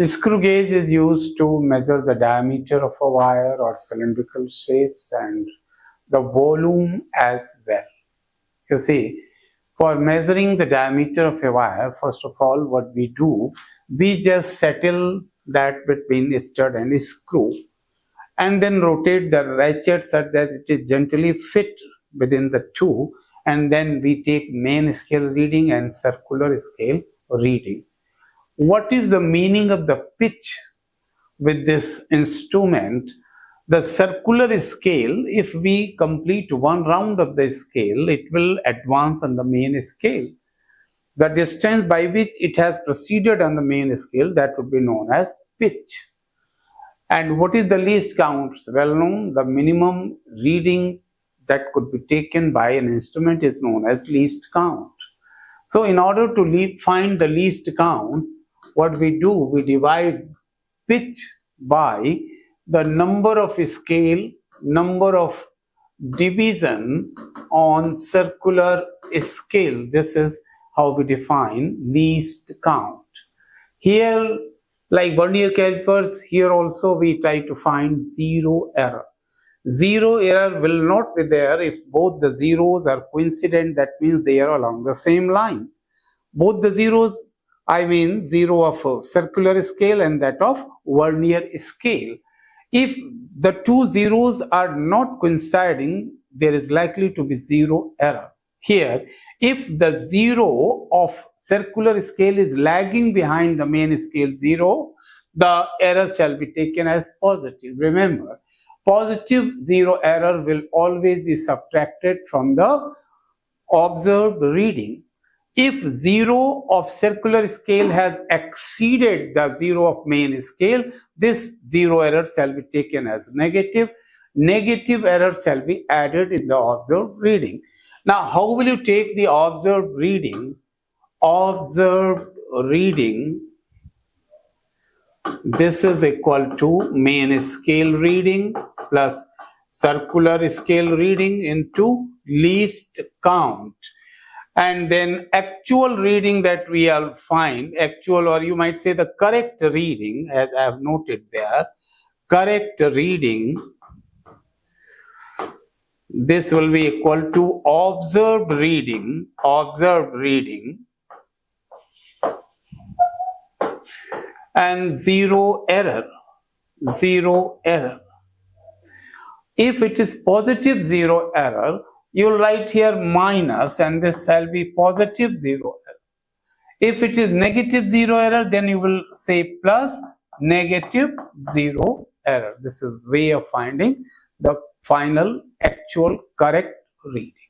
Screw gauge is used to measure the diameter of a wire or cylindrical shapes and the volume as well. You see, for measuring the diameter of a wire, first of all, what we do, we just settle that between stud and screw and then rotate the ratchet such that it is gently fit within the two, and then we take main scale reading and circular scale reading. What is the meaning of the pitch with this instrument? The circular scale, if we complete one round of the scale, it will advance on the main scale. The distance by which it has proceeded on the main scale, that would be known as pitch. And what is the least count? It's well known. The minimum reading that could be taken by an instrument is known as least count. So in order to find the least count, what we do, we divide pitch by the number of scale, number of division on circular scale. This is how we define least count. Here, like vernier calipers, here also we try to find zero error. Zero error will not be there if both the zeros are coincident. That means they are along the same line. Both the zeros, I mean zero of a circular scale and that of vernier scale. If the two zeros are not coinciding, there is likely to be zero error. Here, if the zero of circular scale is lagging behind the main scale zero, the error shall be taken as positive. Remember, positive zero error will always be subtracted from the observed reading. If zero of circular scale has exceeded the zero of main scale, this zero error shall be taken as negative. Negative error shall be added in the observed reading. Now, how will you take the observed reading? Observed reading, this is equal to main scale reading plus circular scale reading into least count. And then actual reading that we will find, actual, or you might say the correct reading, as I have noted there, correct reading, this will be equal to observed reading, and zero error. If it is positive zero error, you will write here minus and this shall be positive zero error. If it is negative zero error, then you will say plus negative zero error. This is way of finding the final actual correct reading.